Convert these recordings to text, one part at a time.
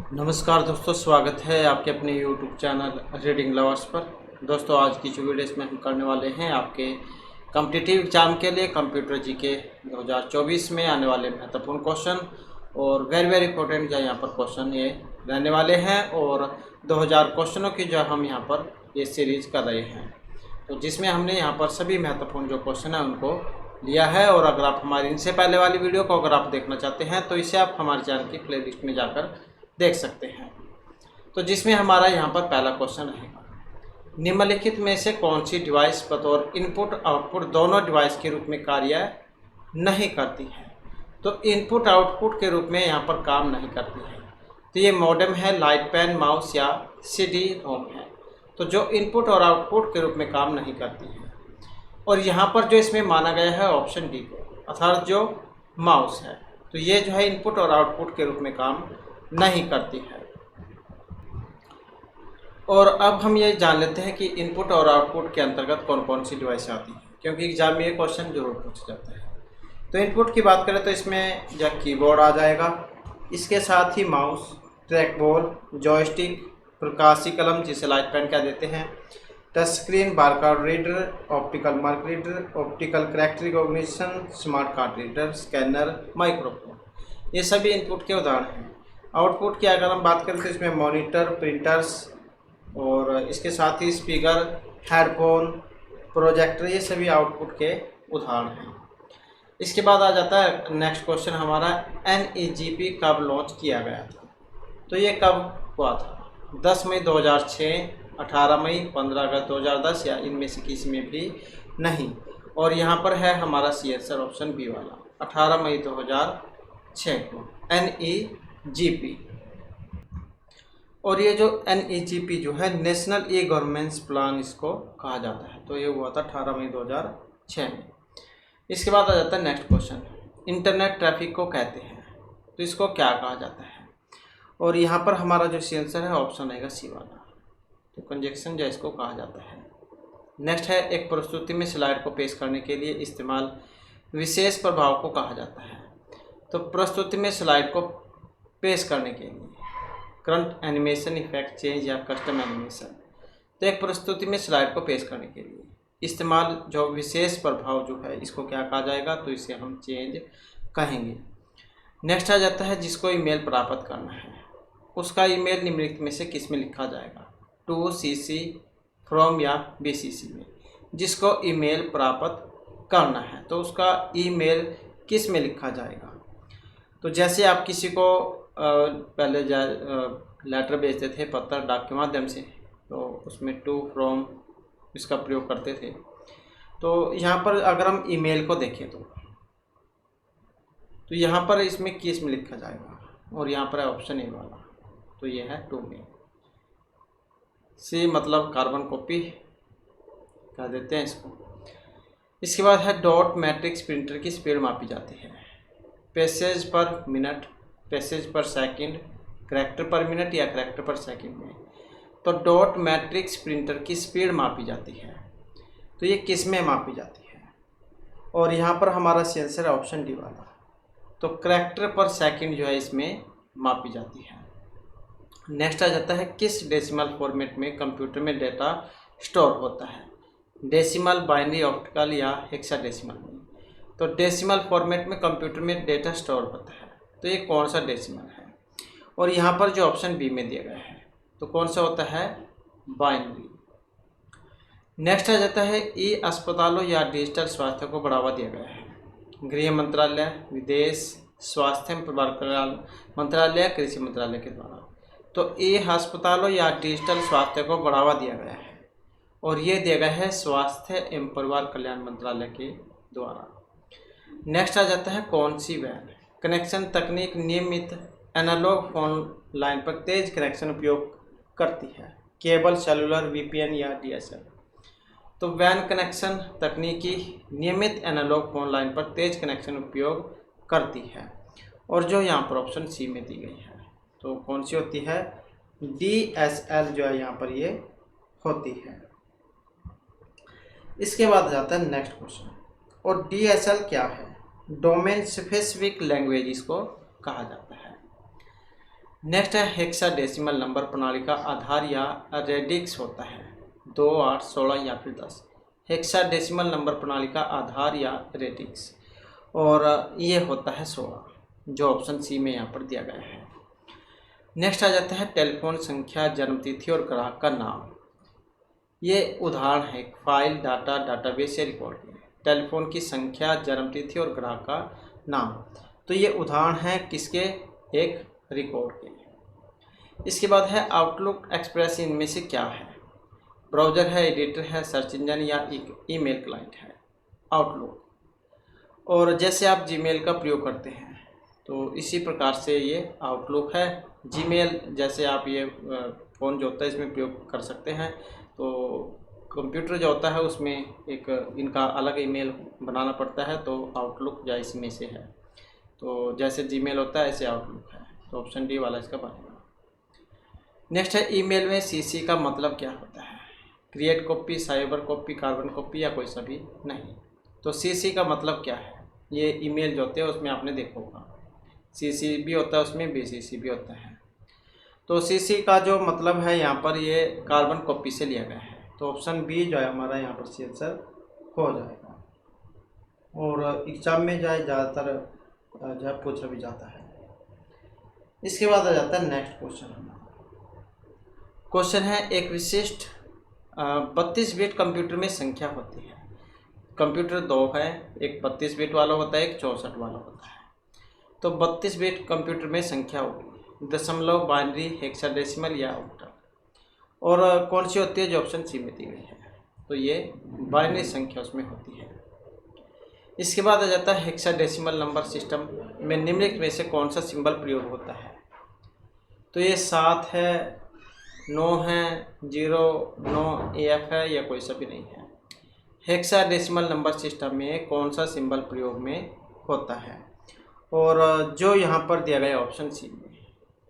नमस्कार दोस्तों, स्वागत है आपके अपने YouTube चैनल रीडिंग लवर्स पर। दोस्तों, आज की जो वीडियो इसमें हम करने वाले हैं आपके कॉम्पिटिटिव एग्ज़ाम के लिए कंप्यूटर जीके 2024 में आने वाले महत्वपूर्ण क्वेश्चन और वेरी इंपॉर्टेंट जो यहाँ पर क्वेश्चन ये रहने वाले हैं और 2000 क्वेश्चनों की जो हम यहाँ पर ये सीरीज़ कर रहे हैं, तो जिसमें हमने यहाँ पर सभी महत्वपूर्ण जो क्वेश्चन है उनको लिया है। और अगर आप हमारी इनसे पहले वाली वीडियो को अगर आप देखना चाहते हैं तो इसे आप हमारे चैनल की प्लेलिस्ट में जाकर देख सकते हैं। तो जिसमें हमारा यहाँ पर पहला क्वेश्चन रहेगा, निम्नलिखित में से कौन सी डिवाइस बतौर इनपुट आउटपुट दोनों डिवाइस के रूप में कार्य नहीं करती है। तो इनपुट आउटपुट के रूप में यहाँ पर काम नहीं करती है, तो ये मॉडेम है, लाइट पेन, माउस या CD रोम है। तो जो इनपुट और आउटपुट के रूप में काम नहीं करती है। और यहाँ पर जो इसमें माना गया है ऑप्शन डी को, अर्थात जो माउस है, तो ये जो है इनपुट और आउटपुट के रूप में काम नहीं करती है। और अब हम ये जान लेते हैं कि इनपुट और आउटपुट के अंतर्गत कौन कौन सी डिवाइस आती है, क्योंकि एग्जाम में ये क्वेश्चन जरूर पूछा जाता है। तो इनपुट की बात करें तो इसमें जो कीबोर्ड आ जाएगा, इसके साथ ही माउस, ट्रैक बॉल, जॉयस्टिक, प्रकाशी कलम जिसे लाइट पेन कह देते हैं, touch screen, barcode reader, optical mark reader, optical character recognition, smart card reader, scanner, microphone, ये सभी इनपुट के उदाहरण हैं। आउटपुट की अगर हम बात करें तो इसमें मॉनिटर, प्रिंटर्स और इसके साथ ही स्पीकर, हेडफोन, प्रोजेक्टर, ये सभी आउटपुट के उदाहरण हैं। इसके बाद आ जाता है नेक्स्ट क्वेश्चन हमारा, NEGP कब लॉन्च किया गया था। तो ये कब हुआ था, 10 मई 2006, 18 मई, 15 अगस्त 2010 या इनमें से किसी में भी नहीं। और यहाँ पर है हमारा सी आंसर ऑप्शन बी वाला, 18 मई 2006 को NEGP। और ये जो NEGP जो है नेशनल ई गवर्नेंस प्लान इसको कहा जाता है। तो ये हुआ था 18 मई 2006 में। इसके बाद आ जाता है नेक्स्ट क्वेश्चन, इंटरनेट ट्रैफिक को कहते हैं, तो इसको क्या कहा जाता है। और यहाँ पर हमारा जो आंसर है ऑप्शन रहेगा सी वाला, तो कंजक्शन जो इसको कहा जाता है। नेक्स्ट है, एक प्रस्तुति में स्लाइड को पेश करने के लिए इस्तेमाल विशेष प्रभाव को कहा जाता है। तो प्रस्तुति में स्लाइड को पेश करने के लिए करंट एनिमेशन, इफेक्ट चेंज या कस्टम एनिमेशन, तो एक प्रस्तुति में स्लाइड को पेश करने के लिए इस्तेमाल जो विशेष प्रभाव जो है इसको क्या कहा जाएगा, तो इसे हम चेंज कहेंगे। नेक्स्ट आ जाता है, जिसको ईमेल प्राप्त करना है उसका ईमेल निम्नलिखित में से किस में लिखा जाएगा, टू, CC, फ्रॉम या BCC में। जिसको ईमेल प्राप्त करना है तो उसका ईमेल किस में लिखा जाएगा। तो जैसे आप किसी को पहले लेटर भेजते थे, पत्र, डाक के माध्यम से, तो उसमें टू, फ्रॉम इसका प्रयोग करते थे। तो यहाँ पर अगर हम ईमेल को देखें तो यहाँ पर इसमें किस में लिखा जाएगा, और यहाँ पर है ऑप्शन ए वाला, तो ये है टू में। सी मतलब कार्बन कॉपी कह देते हैं इसको। इसके बाद है डॉट मैट्रिक्स प्रिंटर की स्पीड मापी जाती है, पेसेज पर मिनट, पेसेज पर सेकंड, करैक्टर पर मिनट या करैक्टर पर सेकंड में। तो डॉट मैट्रिक्स प्रिंटर की स्पीड मापी जाती है, तो ये किस में मापी जाती है। और यहाँ पर हमारा आंसर है ऑप्शन डी वाला, तो करैक्टर पर सेकंड जो है इसमें मापी जाती है। नेक्स्ट आ जाता है, किस डेसिमल फॉर्मेट में कंप्यूटर में डेटा स्टोर होता है, डेसिमल, बाइनरी, ऑक्टल या हेक्साडेसिमल में। तो डेसिमल फॉर्मेट में कंप्यूटर में डेटा स्टोर होता है, तो ये कौन सा डेसिमल है। और यहाँ पर जो ऑप्शन बी में दिया गया है तो कौन सा होता है, बाइनरी। नेक्स्ट आ जाता है, ई अस्पतालों या डिजिटल स्वास्थ्य को बढ़ावा दिया गया है, गृह मंत्रालय, विदेश, स्वास्थ्य एवं परिवार कल्याण मंत्रालय, कृषि मंत्रालय के द्वारा। तो ई अस्पतालों या डिजिटल स्वास्थ्य को बढ़ावा दिया गया है और ये दिया गया है स्वास्थ्य एवं परिवार कल्याण मंत्रालय के द्वारा। नेक्स्ट आ जाता है, कौन सी वैन कनेक्शन तकनीक नियमित एनालॉग फोन लाइन पर तेज कनेक्शन उपयोग करती है, केबल, सेलुलर, VPN या DSL। तो वैन कनेक्शन तकनीकी नियमित एनालॉग फोन लाइन पर तेज कनेक्शन उपयोग करती है, और जो यहाँ पर ऑप्शन सी में दी गई है तो कौन सी होती है, DSL जो है यहाँ पर ये होती है। इसके बाद जाता है नेक्स्ट क्वेश्चन, और DSL क्या है, डोमेन स्पेसिफिक लैंग्वेज इसको कहा जाता है। नेक्स्ट है हेक्साडेसिमल नंबर प्रणाली का आधार या रेडिक्स होता है 2, 8, 16 या फिर 10। हेक्साडेसिमल नंबर प्रणाली का आधार या रेडिक्स, और ये होता है 16, जो ऑप्शन सी में यहाँ पर दिया गया है। नेक्स्ट आ जाता है टेलीफोन संख्या, जन्मतिथि और ग्राहक का नाम। ये उदाहरण है फाइल, डाटा, डाटाबेस या रिकॉर्ड में। टेलीफोन की संख्या, जन्मतिथि और ग्राहक का नाम, तो ये उदाहरण है किसके, एक रिकॉर्ड के। इसके बाद है आउटलुक एक्सप्रेस, इनमें से क्या है? ब्राउज़र है, एडिटर है, सर्च इंजन या ईमेल क्लाइंट है? आउटलुक। और जैसे आप जीमेल का प्रयोग करते हैं तो इसी प्रकार से ये आउटलुक है। जीमेल जैसे आप ये फ़ोन जो होता है इसमें प्रयोग कर सकते हैं, तो कंप्यूटर जो होता है उसमें एक इनका अलग ईमेल बनाना पड़ता है, तो आउटलुक या इसमें से है। तो जैसे जीमेल होता है ऐसे आउटलुक है, तो ऑप्शन डी वाला इसका बनेगा। नेक्स्ट है ईमेल में सीसी का मतलब क्या होता है? Create copy, cyber copy, carbon copy या कोई सभी नहीं। तो सीसी का मतलब क्या है? ये ईमेल जो होते हैं उसमें आपने देखा होगा, सीसी भी होता है उसमें, बीसीसी भी होता है। तो सीसी का जो मतलब है यहाँ पर ये कार्बन कॉपी से लिया गया है, तो ऑप्शन बी जो है हमारा यहाँ पर सी आंसर हो जाएगा। और एग्जाम में जो है ज़्यादातर जो है पूछा भी जाता है। इसके बाद आ जाता है नेक्स्ट क्वेश्चन। हमारा क्वेश्चन है एक विशिष्ट 32 बिट कंप्यूटर में संख्या होती है। कंप्यूटर दो है, एक 32 बिट वाला होता है, एक 64 वाला होता है। तो 32 बिट कंप्यूटर में संख्या होगी दशमलव, बाइनरी, हेक्साडेसिमल या ऑक्टल। और कौन सी होती है? जो ऑप्शन सी में दी गई है, तो ये बाइनरी संख्या उसमें होती है। इसके बाद आ जाता है हेक्साडेसिमल नंबर सिस्टम में निम्नलिखित में से कौन सा सिंबल प्रयोग होता है? तो ये 7 है, 9 है, 0, 9, AF है या कोई सा भी नहीं है। हेक्साडेसिमल नंबर सिस्टम में कौन सा सिंबल प्रयोग में होता है? और जो यहाँ पर दिया गया ऑप्शन सी में,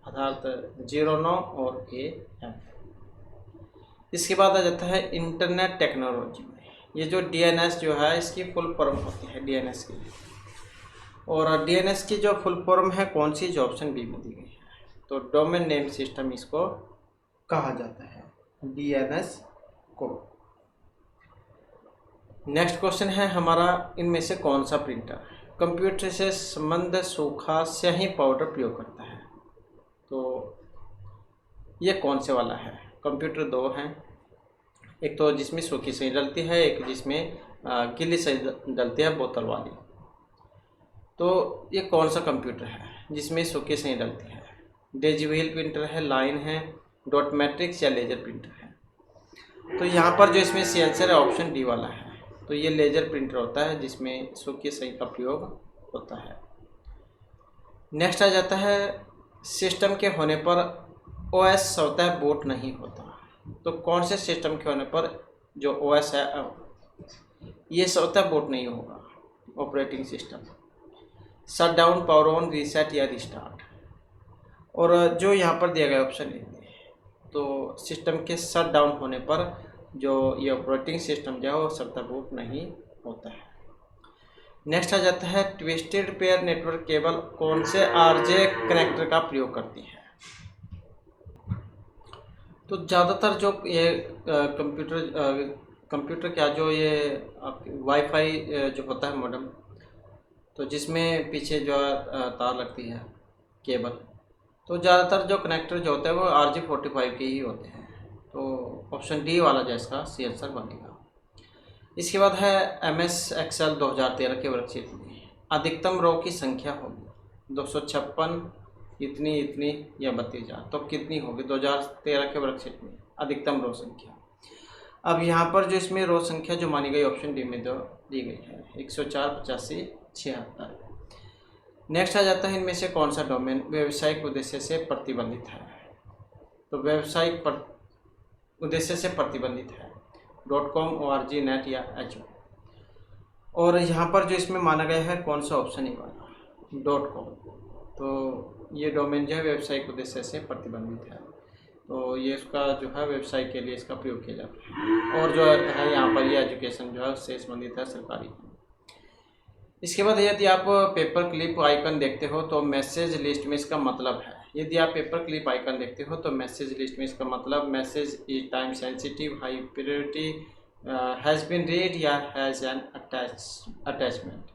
अर्थात 0, 9 और AF। इसके बाद आ जाता है इंटरनेट टेक्नोलॉजी में, ये जो DNS जो है इसकी फुल फॉर्म होती है DNS की। और DNS की जो फुल फॉर्म है कौन सी? जो ऑप्शन बी में दी गई है, तो डोमेन नेम सिस्टम इसको कहा जाता है, DNS को। नेक्स्ट क्वेश्चन है हमारा इनमें से कौन सा प्रिंटर कंप्यूटर से संबंध सूखा स्याही पाउडर प्रयोग करता है? तो ये कौन से वाला है? कंप्यूटर दो हैं, एक तो जिसमें सूखी स्याही डलती है, एक जिसमें गीली स्याही डलती है, बोतल वाली। तो ये कौन सा कंप्यूटर है जिसमें सूखी स्याही डलती है? डेजी व्हील प्रिंटर है, लाइन है, डॉट मैट्रिक्स या लेजर प्रिंटर है? तो यहाँ पर जो इसमें सी आंसर है ऑप्शन डी वाला है, तो ये लेजर प्रिंटर होता है जिसमें सूखी स्याही का प्रयोग होता है। नेक्स्ट आ जाता है सिस्टम के होने पर OS होता है, बूट नहीं होता। तो कौन से सिस्टम के होने पर जो OS है ये होता है, बूट नहीं होगा? Operating system, shut down, power on, reset या रिस्टार्ट। और जो यहाँ पर दिया गया ऑप्शन ए, तो सिस्टम के शट डाउन होने पर जो ये ऑपरेटिंग सिस्टम जो है वो सत्ता बूट नहीं होता है। नेक्स्ट आ जाता है ट्विस्टेड पेयर नेटवर्क केबल कौन से RJ कनेक्टर का प्रयोग करती है? तो ज़्यादातर जो ये कंप्यूटर क्या जो ये आपके वाईफाई जो होता है मॉडेम, तो जिसमें पीछे जो तार लगती है केबल, तो ज़्यादातर जो कनेक्टर जो होते हैं वो RJ45 के ही होते हैं। तो ऑप्शन डी वाला जो इसका सी आंसर बनेगा। इसके बाद है MS Excel 2013 के वर्कशीट में अधिकतम रो की संख्या होगी 256, इतनी या 32,000, तो कितनी होगी 2013 के वर्कशीट में अधिकतम रो संख्या? अब यहाँ पर जो इसमें रो संख्या जो मानी गई ऑप्शन डी में जो दी गई है 104, 85, 76। नेक्स्ट आ जाता है इनमें से कौन सा डोमेन व्यावसायिक उद्देश्य से प्रतिबंधित है? तो व्यावसायिक उद्देश्य से प्रतिबंधित है .com, org, net या HO। और यहाँ पर जो इसमें माना गया है कौन सा ऑप्शन ही वाला .com, तो ये डोमेन जो है व्यावसायिक उद्देश्य से प्रतिबंधित है, तो ये इसका जो है व्यवसाय के लिए इसका प्रयोग किया जाता है। और जो है यहाँ पर ये एजुकेशन जो है उससे संबंधित है, सरकारी। इसके बाद यदि आप पेपर क्लिप आइकन देखते हो तो मैसेज लिस्ट में इसका मतलब है, यदि आप पेपर क्लिप आइकन देखते हो तो मैसेज लिस्ट में इसका मतलब message is time sensitive, high priority, has been read या हैज़ एन अटैचमेंट।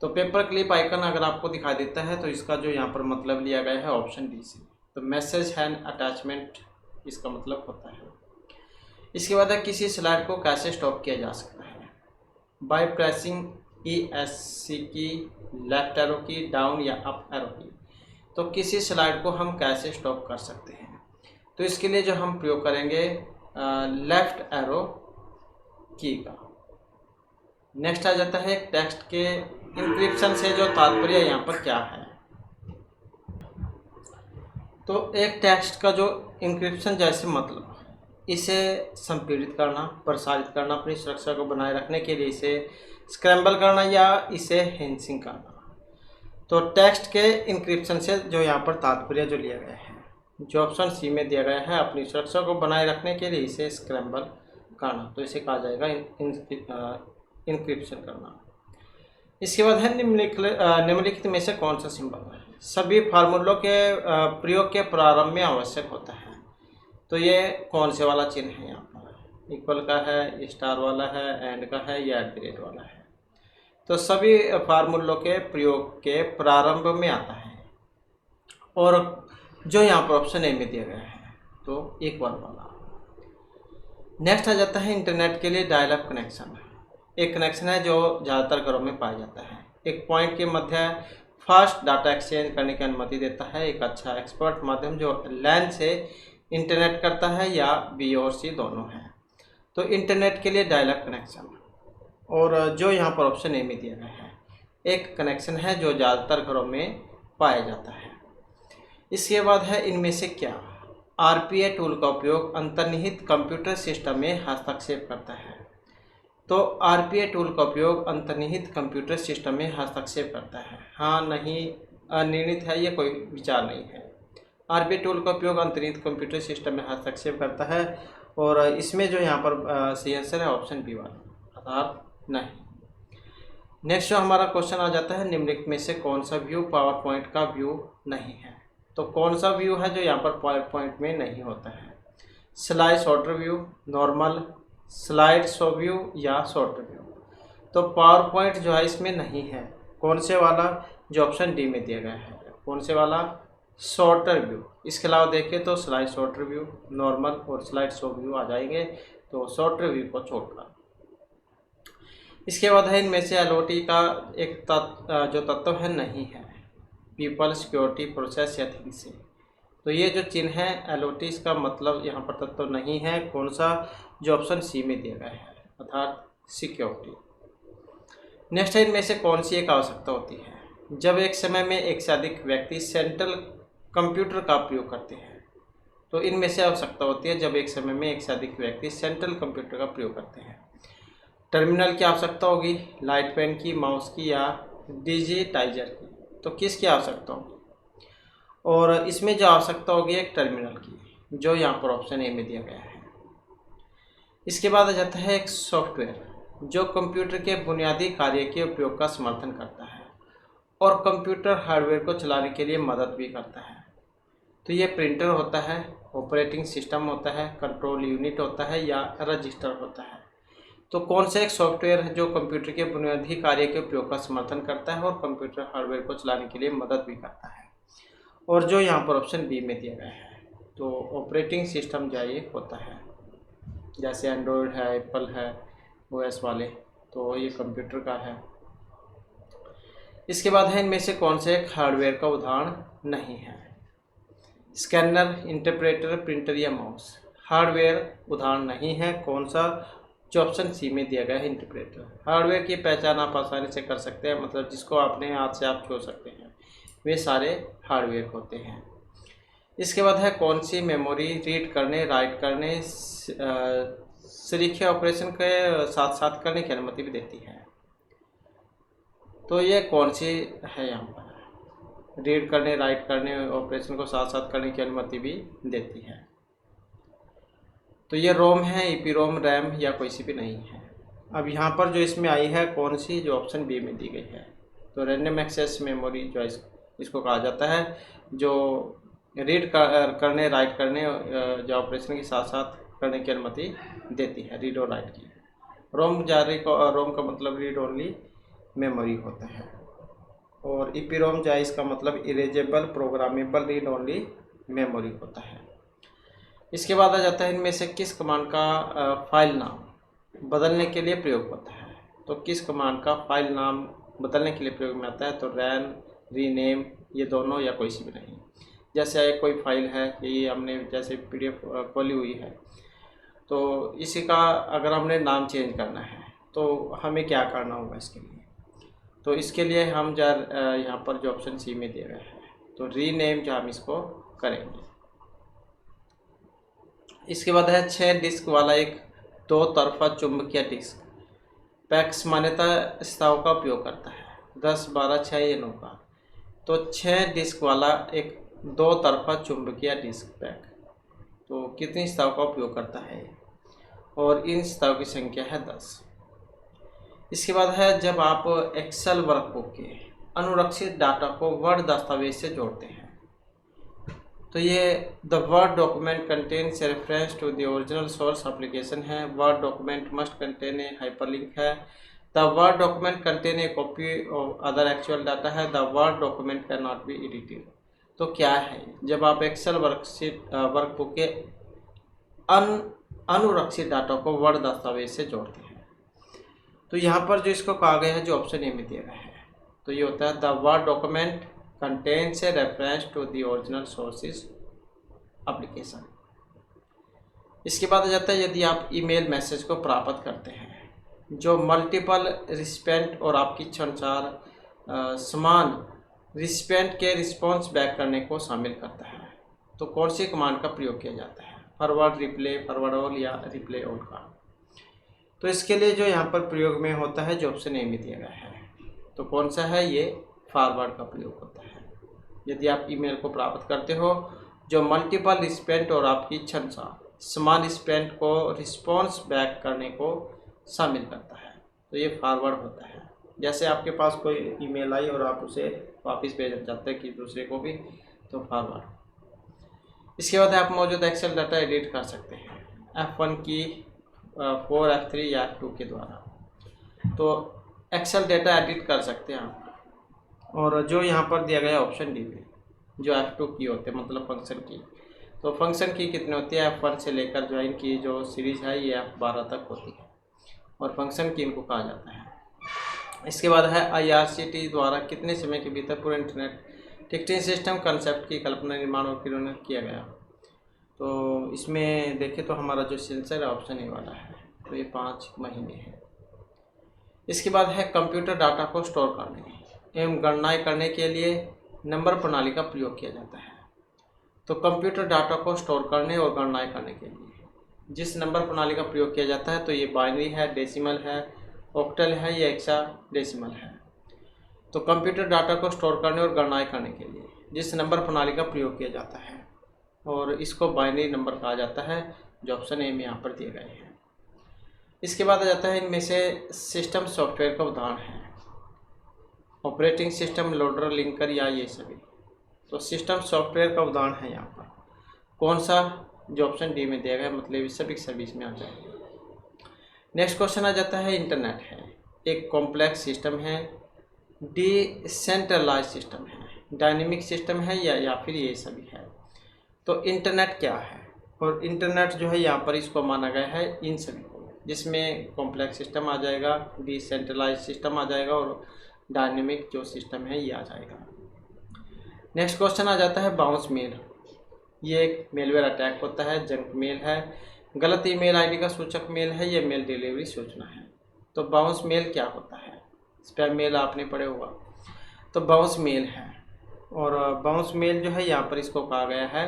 तो पेपर क्लिप आइकन अगर आपको दिखाई देता है तो इसका जो यहाँ पर मतलब लिया गया है ऑप्शन डी से, तो मैसेज हैन अटैचमेंट इसका मतलब होता है। इसके बाद है किसी स्लाइड को कैसे स्टॉप किया जा सकता है, बाय प्रेसिंग ESC की, लेफ्ट एरो की, डाउन या अप एरो की। तो किसी स्लाइड को हम कैसे स्टॉप कर सकते हैं, तो इसके लिए जो हम प्रयोग करेंगे लेफ्ट एरो की का। नेक्स्ट आ जाता है टेक्स्ट के इंक्रिप्शन से जो तात्पर्य यहाँ पर क्या है। तो एक टेक्स्ट का जो इंक्रिप्शन जैसे मतलब इसे संपीड़ित करना, प्रसारित करना, अपनी सुरक्षा को बनाए रखने के लिए इसे स्क्रैम्बल करना या इसे हैशिंग करना। तो टेक्स्ट के इंक्रिप्शन से जो यहाँ पर तात्पर्य जो लिया गया है, जो ऑप्शन सी में दिया गया है, अपनी सुरक्षा को बनाए रखने के लिए इसे स्क्रैम्बल करना, तो इसे कहा जाएगा इंक्रिप्शन करना। इसके बाद है निम्नलिखित में से कौन सा सिंबल है सभी फार्मूलों के प्रयोग के प्रारंभ में आवश्यक होता है। तो ये कौन से वाला चिन्ह है, यहाँ पर इक्वल का है, स्टार वाला है, एंड का है या @ वाला है। तो सभी फार्मूलों के प्रयोग के प्रारंभ में आता है, और जो यहाँ पर ऑप्शन ए में दिया गया है तो इक्वल वाला। नेक्स्ट आ जाता है इंटरनेट के लिए डायल अप कनेक्शन। एक कनेक्शन है जो ज़्यादातर घरों में पाया जाता है, एक पॉइंट के मध्य फास्ट डाटा एक्सचेंज करने की अनुमति देता है, एक अच्छा एक्सपर्ट माध्यम जो लैन से इंटरनेट करता है या B और C दोनों हैं। तो इंटरनेट के लिए डायल अप कनेक्शन, और जो यहाँ पर ऑप्शन ए में दिया गया है एक कनेक्शन है जो ज़्यादातर घरों में पाया जाता है। इसके बाद है इनमें से क्या RPA टूल का उपयोग अंतर्निहित कंप्यूटर सिस्टम में हस्तक्षेप करता है। तो RPA टूल का उपयोग अंतर्निहित कंप्यूटर सिस्टम में हस्तक्षेप करता है, हाँ नहीं, अनिर्णित है, ये कोई विचार नहीं है। RPA टूल का उपयोग अंतर्निहित कंप्यूटर सिस्टम में हस्तक्षेप करता है, और इसमें जो यहाँ पर सही आंसर है ऑप्शन बी वाला, अर्थात नहीं। नेक्स्ट जो हमारा क्वेश्चन आ जाता है निम्नलिखित में से कौन सा व्यू पावर पॉइंट का व्यू नहीं है। तो कौन सा व्यू है जो यहाँ पर पावर पॉइंट में नहीं होता है, slide shorter view, normal, slide show view या शॉर्ट व्यू। तो पावर पॉइंट जो है इसमें नहीं है, कौन से वाला, जो ऑप्शन डी में दिया गया है, कौन से वाला, शॉर्टर व्यू। इसके अलावा देखें तो स्लाइड शॉर्टर व्यू, नॉर्मल और स्लाइड शो व्यू आ जाएंगे, तो शॉर्टर व्यू को छोड़कर। इसके बाद है इनमें से LOT का एक जो तत्व है नहीं है, पीपल, सिक्योरिटी, प्रोसेस या थिंग्स। तो ये जो चिन्ह है LOT इसका मतलब यहाँ पर तत्व नहीं है, कौन सा, जो ऑप्शन सी में दिया गया है, अर्थात सिक्योरिटी। नेक्स्ट है इनमें से कौन सी एक आवश्यकता होती है जब एक समय में एक से अधिक व्यक्ति सेंट्रल कंप्यूटर का प्रयोग करते हैं। तो इनमें से आवश्यकता होती है जब एक समय में एक से अधिक व्यक्ति सेंट्रल कंप्यूटर का प्रयोग करते हैं। टर्मिनल की आवश्यकता होगी, लाइट पेन की, माउस की या डिजिटाइजर की। तो किसकी आवश्यकता होगी, और इसमें जो आवश्यकता होगी एक टर्मिनल की, जो यहाँ पर ऑप्शन ए में दिया गया है। इसके बाद आ जाता है एक सॉफ्टवेयर जो कंप्यूटर के बुनियादी कार्य के उपयोग का समर्थन करता है और कंप्यूटर हार्डवेयर को चलाने के लिए मदद भी करता है। तो ये प्रिंटर होता है, ऑपरेटिंग सिस्टम होता है, कंट्रोल यूनिट होता है या रजिस्टर होता है। तो कौन सा एक सॉफ्टवेयर है जो कंप्यूटर के बुनियादी कार्य के उपयोग का समर्थन करता है और कंप्यूटर हार्डवेयर को चलाने के लिए मदद भी करता है, और जो यहाँ पर ऑप्शन बी में दिया गया है। तो ऑपरेटिंग सिस्टम जो ये होता है, जैसे एंड्रॉयड है, एप्पल है, OS वाले, तो ये कंप्यूटर का है। इसके बाद है इनमें से कौन से एक हार्डवेयर का उदाहरण नहीं है, स्कैनर, इंटरप्रेटर, प्रिंटर या माउस। हार्डवेयर उदाहरण नहीं है, कौन सा, जो ऑप्शन सी में दिया गया है इंटरप्रेटर। हार्डवेयर की पहचान आप आसानी से कर सकते हैं, मतलब जिसको अपने हाथ से आप छू सकते हैं, वे सारे हार्डवेयर होते हैं। इसके बाद है कौन सी मेमोरी रीड करने, राइट करने, सरीखे ऑपरेशन के साथ साथ करने की अनुमति भी देती है। तो ये कौन सी है, यहाँ पर रीड करने, राइट करने, ऑपरेशन को साथ साथ करने की अनुमति भी देती है। तो ये रोम है, EPROM, रैम या कोई सी भी नहीं है। अब यहाँ पर जो इसमें आई है कौन सी, जो ऑप्शन बी में दी गई है। तो रैंडम एक्सेस मेमोरी जो इसको कहा जाता है, जो रीड करने राइट करने जो ऑपरेशन के साथ साथ करने की अनुमति देती है, रीड और राइट की। रोम रोम का मतलब रीड ओनली मेमोरी होता है, और ईपीरोम जो है इसका मतलब erasable programmable read only memory होता है। इसके बाद आ जाता है इनमें से किस कमांड का फाइल नाम बदलने के लिए प्रयोग होता है। तो किस कमांड का फाइल नाम बदलने के लिए प्रयोग में आता है, तो रैन, रीनेम, ये दोनों या कोई सी भी नहीं। जैसे एक कोई फाइल है, ये हमने जैसे पीडीएफ खोली हुई है, तो इसी का अगर हमने नाम चेंज करना है तो हमें क्या करना होगा इसके लिए। तो इसके लिए हम यहाँ पर जो ऑप्शन सी में दिया गया है, तो रीनेम जो हम इसको करेंगे। इसके बाद है 6 डिस्क वाला एक 2 तरफा चुंबकीय डिस्क पैक्स मान्यता प्रस्ताव का उपयोग करता है। 10, 12, 6 या 9 का। तो 6 डिस्क वाला एक 2 तरफा चुंबकीय डिस्क पैक तो कितनी प्रस्ताव का उपयोग करता है, और इन प्रस्ताव की संख्या है 10। इसके बाद है जब आप एक्सेल वर्कबुक के अनुरक्षित डाटा को वर्ड दस्तावेज से जोड़ते हैं, तो ये the word document contains reference to the original source application है। Word document must contain a hyperlink है। The word document contain a copy of other actual data है। The word document can not be edited. तो क्या है, जब आप Excel workbook के अनुरक्षित डाटा को वर्ड दस्तावेज से जोड़ते हैं, तो यहाँ पर जो इसको कहा गया है, जो ऑप्शन ए में दिया गया है, तो ये होता है the word document contains a reference to the original sources application. इसके बाद आ जाता है यदि आप ईमेल मैसेज को प्राप्त करते हैं जो मल्टीपल रिस्पेंट और आपकी इच्छानुसार समान रिस्पेंट के रिस्पॉन्स बैक करने को शामिल करता है, तो कौन सी कमांड का प्रयोग किया जाता है, फॉरवर्ड, रिप्ले, फॉरवर्ड ऑल या रिप्ले ऑल का। तो इसके लिए जो यहाँ पर प्रयोग में होता है, जो ऑप्शन ए में दिया गया है, तो कौन सा है, ये फॉरवर्ड का प्रयोग होता है। यदि आप ईमेल को प्राप्त करते हो जो मल्टीपल रिस्पेंट और आपकी इच्छानुसार समान रिस्पेंट को रिस्पॉन्स बैक करने को शामिल करता है, तो ये फॉरवर्ड होता है। जैसे आपके पास कोई ईमेल आई और आप उसे वापस भेजना चाहते हैं कि दूसरे को भी, तो फॉरवर्ड। इसके बाद आप मौजूद एक्सेल डाटा एडिट कर सकते हैं F1 की 4, F3 या F2 के द्वारा। तो एक्सेल डाटा एडिट कर सकते हैं आप। और जो यहाँ पर दिया गया ऑप्शन डी में जो F2 की होते हैं, मतलब फंक्शन की, तो फंक्शन की कितनी होती है, F1 से लेकर जो इनकी जो सीरीज़ है ये F12 तक होती है, और फंक्शन की इनको कहा जाता है। इसके बाद है IRCTC द्वारा कितने समय के भीतर पूरे इंटरनेट टिकटिंग सिस्टम कंसेप्ट की कल्पना, निर्माण और क्रियान्वयन किया गया। तो इसमें देखें तो हमारा जो सेंसर है ऑप्शन ए वाला है, तो ये 5 महीने है। इसके बाद है कंप्यूटर डाटा को स्टोर करने एवं गणनाएं करने के लिए नंबर प्रणाली का प्रयोग किया जाता है। तो कंप्यूटर डाटा को स्टोर करने और गणनाएं करने के लिए जिस नंबर प्रणाली का प्रयोग किया जाता है, तो ये बाइनरी है, डेसिमल है, ऑक्टल है या हेक्साडेसिमल है। तो कंप्यूटर डाटा को स्टोर करने और गणनाएं करने के लिए जिस नंबर प्रणाली का प्रयोग किया जाता है, और इसको बाइनरी नंबर कहा जाता है, जो ऑप्शन ए में यहाँ पर दिए गए हैं। इसके बाद आ जाता है इनमें से सिस्टम सॉफ्टवेयर का उदाहरण है ऑपरेटिंग सिस्टम, लोडर, लिंकर या ये सभी। तो सिस्टम सॉफ्टवेयर का उदाहरण है यहाँ पर कौन सा, जो ऑप्शन डी में दिया गया है, मतलब सभी सर्विस में आ जाएगा। नेक्स्ट क्वेश्चन आ जाता है इंटरनेट है एक कॉम्प्लेक्स सिस्टम है, डिसेंट्रलाइज सिस्टम है, डायनेमिक सिस्टम है या फिर ये सभी है। तो इंटरनेट क्या है, और इंटरनेट जो है यहाँ पर इसको माना गया है इन सभी को, जिसमें कॉम्प्लेक्स सिस्टम आ जाएगा, डिसेंट्रलाइज सिस्टम आ जाएगा, और डायनेमिक जो सिस्टम है ये आ जाएगा। नेक्स्ट क्वेश्चन आ जाता है बाउंस मेल। ये एक मेलवेयर अटैक होता है, जंक मेल है, गलत ईमेल आईडी का सूचक मेल है, ये मेल डिलीवरी सूचना है। तो बाउंस मेल क्या होता है, स्पैम मेल आपने पढ़े होगा, तो बाउंस मेल है। और बाउंस मेल जो है यहाँ पर इसको कहा गया है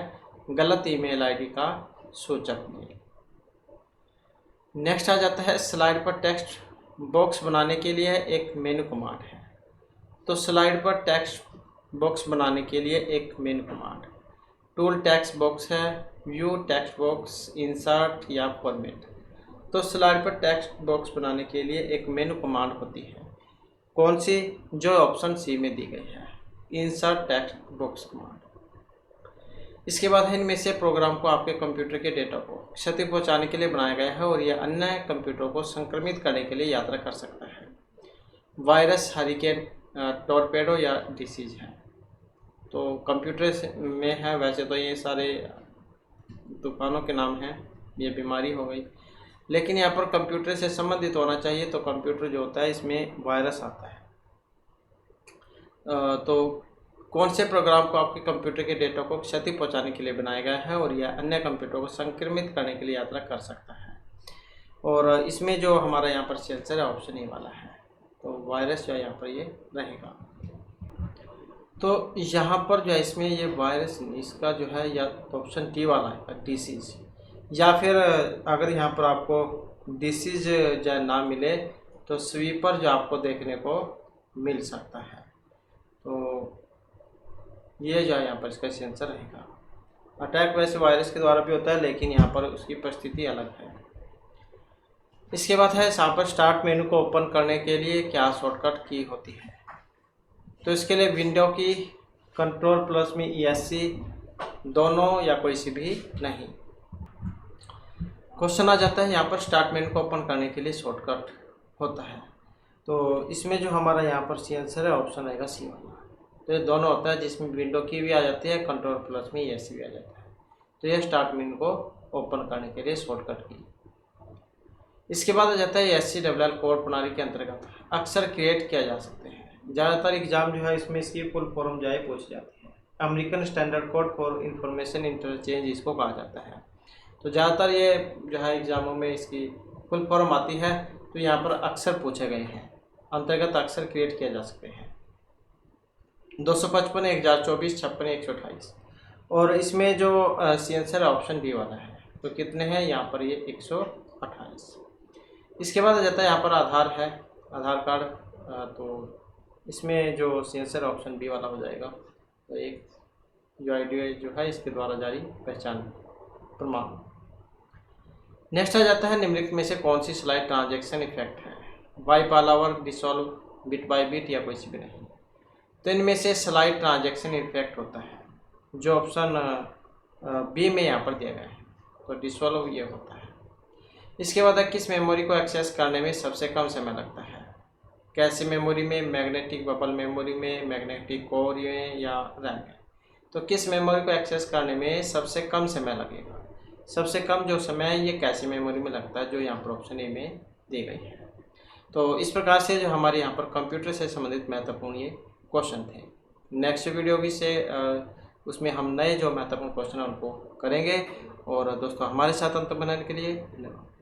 गलत ईमेल आईडी का सूचक मेल। नेक्स्ट आ जाता है स्लाइड पर टेक्स्ट बॉक्स बनाने के लिए एक मेनू कमांड है। तो स्लाइड पर टेक्स्ट बॉक्स बनाने के लिए एक मेनू कमांड टूल टेक्स्ट बॉक्स है, व्यू टेक्स्ट बॉक्स, इंसर्ट या फॉर्मेट। तो स्लाइड पर टेक्स्ट बॉक्स बनाने के लिए एक मेनू कमांड होती है, कौन सी? जो ऑप्शन सी में दी गई है, इंसर्ट टेक्स्ट बॉक्स कमांड। इसके बाद है इनमें से प्रोग्राम को आपके कंप्यूटर के डेटा को क्षति पहुंचाने के लिए बनाया गया है और यह अन्य कंप्यूटरों को संक्रमित करने के लिए यात्रा कर सकता है। वायरस, हरिकेन, टॉर्पेडो या डिसीज है। तो कंप्यूटर में है, वैसे तो ये सारे तूफानों के नाम हैं, ये बीमारी हो गई, लेकिन यहाँ पर कंप्यूटर से संबंधित होना चाहिए। तो कंप्यूटर जो होता है इसमें वायरस आता है। तो कौन से प्रोग्राम को आपके कंप्यूटर के डेटा को क्षति पहुंचाने के लिए बनाया गया है और यह अन्य कंप्यूटरों को संक्रमित करने के लिए यात्रा कर सकता है। और इसमें जो हमारा यहाँ पर सेंसर है ऑप्शन ए वाला है, तो वायरस जो है यहाँ पर ये रहेगा। तो यहाँ पर जो है इसमें ये वायरस, इसका जो है या ऑप्शन डी वाला है डिसीज, या फिर अगर यहाँ पर आपको डिसीज जो ना मिले तो स्वीपर जो आपको देखने को मिल सकता है। तो ये जो है यहाँ पर इसका सेंसर रहेगा। अटैक वैसे वायरस के द्वारा भी होता है, लेकिन यहाँ पर उसकी परिस्थिति अलग है। इसके बाद है यहाँ पर स्टार्ट मेनू को ओपन करने के लिए क्या शॉर्टकट की होती है। तो इसके लिए विंडो की कंट्रोल प्लस में ESC दोनों या कोई सी भी नहीं। क्वेश्चन आ जाता है यहाँ पर स्टार्ट मेनू को ओपन करने के लिए शॉर्टकट होता है। तो इसमें जो हमारा यहाँ पर सेंसर है ऑप्शन आएगा सी वाला। तो ये दोनों होता है, जिसमें विंडो की भी आ जाती है, कंट्रोल प्लस में ESC भी आ जाता है। तो यह स्टार्ट मेनू को ओपन करने के लिए शॉर्टकट की। इसके बाद आ जाता है SCWL कोड प्रणाली के अंतर्गत अक्सर क्रिएट किया जा सकते हैं। ज़्यादातर एग्जाम जो है इसमें इसकी फुल फॉर्म जो है पूछ जाती है। American standard code for information interchange इसको कहा जाता है। तो ज़्यादातर ये जो है एग्जामों में इसकी फुल फॉर्म आती है। तो यहाँ पर अक्सर पूछे गए हैं, अंतर्गत अक्सर क्रिएट किया जा सकते हैं 255, 1024, 56, 128। और इसमें जो सेंसर ऑप्शन डी वाला है, तो कितने हैं यहाँ पर ये 128। इसके बाद आ जाता है यहाँ पर आधार है, आधार कार्ड। तो इसमें जो सेंसर ऑप्शन बी वाला हो जाएगा। तो एक जो ID जो है इसके द्वारा जारी पहचान प्रमाण। नेक्स्ट आ जाता है निम्नलिखित में से कौन सी स्लाइड ट्रांजैक्शन इफेक्ट है, बाई पालावर, डिसॉल्व, बिट बाई बिट या कोई सी भी नहीं। तो इनमें से स्लाइड ट्रांजैक्शन इफेक्ट होता है जो ऑप्शन बी में यहाँ पर दिया गया है, तो डिसॉल्व ये होता है। इसके बाद किस मेमोरी को एक्सेस करने में सबसे कम समय लगता है, कैसे मेमोरी में, मैग्नेटिक बबल मेमोरी में, मैग्नेटिक कोर में या रैम में। तो किस मेमोरी को एक्सेस करने में सबसे कम समय लगेगा, सबसे कम जो समय है ये कैसे मेमोरी में लगता है, जो यहाँ पर ऑप्शन ए में दी गई है। तो इस प्रकार से जो हमारे यहाँ पर कंप्यूटर से संबंधित महत्वपूर्ण ये क्वेश्चन थे। नेक्स्ट वीडियो भी से उसमें हम नए जो महत्वपूर्ण क्वेश्चन हैं उनको करेंगे। और दोस्तों हमारे साथ अंत बनाने के लिए धन्यवाद।